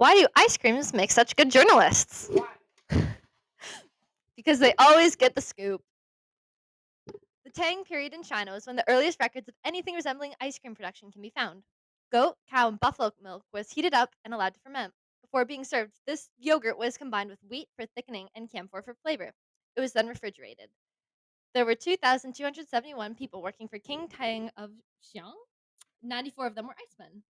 Why do ice creams make such good journalists? Why? Because they always get the scoop. The Tang period in China is when the earliest records of anything resembling ice cream production can be found. Goat, cow, and buffalo milk was heated up and allowed to ferment. Before being served, this yogurt was combined with wheat for thickening and camphor for flavor. It was then refrigerated. There were 2,271 people working for King Tang of Xiang. 94 of them were icemen.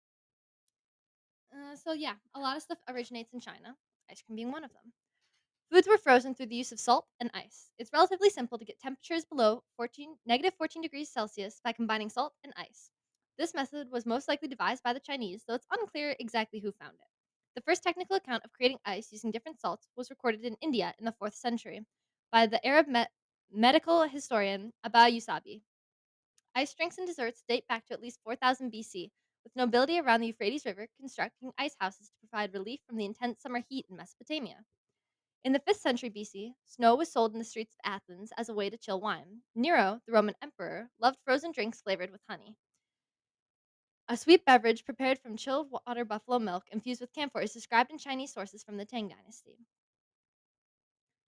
So, a lot of stuff originates in China, ice cream being one of them. Foods were frozen through the use of salt and ice. It's relatively simple to get temperatures below -14 degrees Celsius by combining salt and ice. This method was most likely devised by the Chinese, though it's unclear exactly who found it. The first technical account of creating ice using different salts was recorded in India in the 4th century by the Arab medical historian Abba Yusabi. Ice drinks and desserts date back to at least 4000 BC, with nobility around the Euphrates River constructing ice houses to provide relief from the intense summer heat in Mesopotamia. In the 5th century BC, snow was sold in the streets of Athens as a way to chill wine. Nero, the Roman emperor, loved frozen drinks flavored with honey. A sweet beverage prepared from chilled water buffalo milk infused with camphor is described in Chinese sources from the Tang Dynasty.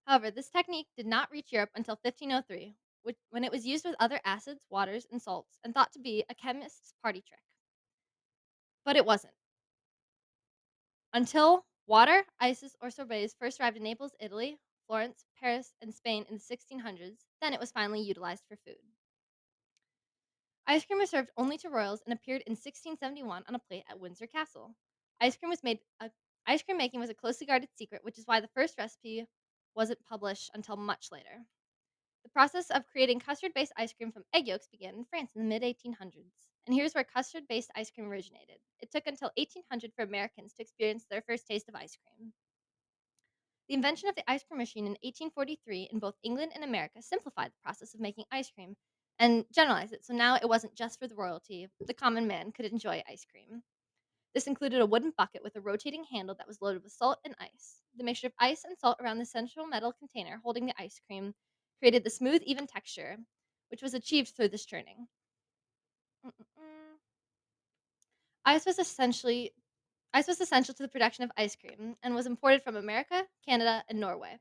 However, this technique did not reach Europe until 1503, when it was used with other acids, waters, and salts, and thought to be a chemist's party trick. But it wasn't. Until water, ices, or sorbets first arrived in Naples, Italy, Florence, Paris, and Spain in the 1600s, then it was finally utilized for food. Ice cream was served only to royals and appeared in 1671 on a plate at Windsor Castle. Ice cream was made. Ice cream making was a closely guarded secret, which is why the first recipe wasn't published until much later. The process of creating custard-based ice cream from egg yolks began in France in the mid 1800s. And here's where custard-based ice cream originated. It took until 1800 for Americans to experience their first taste of ice cream. The invention of the ice cream machine in 1843 in both England and America simplified the process of making ice cream and generalized it so now it wasn't just for the royalty, the common man could enjoy ice cream. This included a wooden bucket with a rotating handle that was loaded with salt and ice. The mixture of ice and salt around the central metal container holding the ice cream created the smooth, even texture, which was achieved through this churning. Mm-mm-mm. Ice was essentially Ice was essential to the production of ice cream and was imported from America, Canada, and Norway.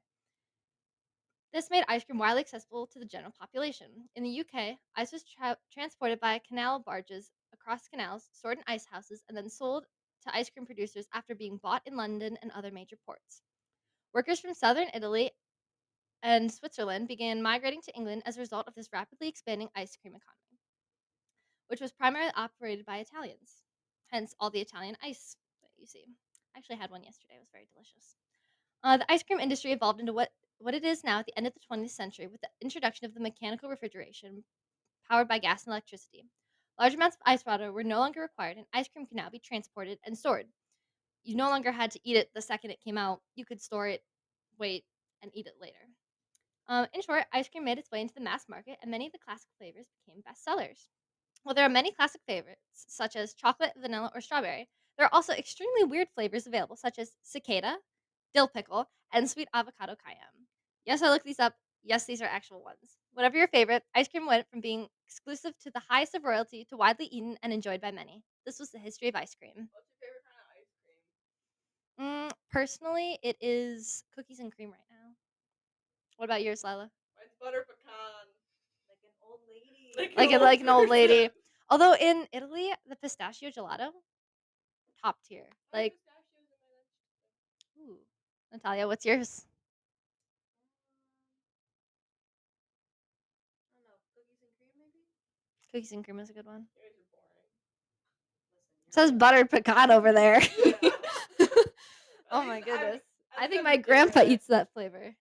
This made ice cream widely accessible to the general population. In the UK, ice was transported by canal barges across canals, stored in ice houses, and then sold to ice cream producers after being bought in London and other major ports. Workers from southern Italy and Switzerland began migrating to England as a result of this rapidly expanding ice cream economy, which was primarily operated by Italians. Hence, all the Italian ice that you see. I actually had one yesterday. It was very delicious. The ice cream industry evolved into what it is now at the end of the 20th century with the introduction of the mechanical refrigeration powered by gas and electricity. Large amounts of ice water were no longer required, and ice cream could now be transported and stored. You no longer had to eat it the second it came out. You could store it, wait, and eat it later. In short, ice cream made its way into the mass market, and many of the classic flavors became bestsellers. While there are many classic favorites, such as chocolate, vanilla, or strawberry, there are also extremely weird flavors available, such as cicada, dill pickle, and sweet avocado cayenne. Yes, I looked these up. Yes, these are actual ones. Whatever your favorite, ice cream went from being exclusive to the highest of royalty to widely eaten and enjoyed by many. This was the history of ice cream. What's your favorite kind of ice cream? Personally, it is cookies and cream right now. What about yours, Lila? Mine's butter pecan. Like an old lady. Like an old lady. person. Although in Italy, the pistachio gelato, top tier. I like Like, pistachios in my lunch. ooh. Natalia, what's yours? I don't know, cookies and cream maybe? Cookies and cream is a good one. You guys are boring. Listen, It says right. buttered pecan over there. Yeah. Oh At my least goodness. at I least think I'm my grandpa different. eats that flavor.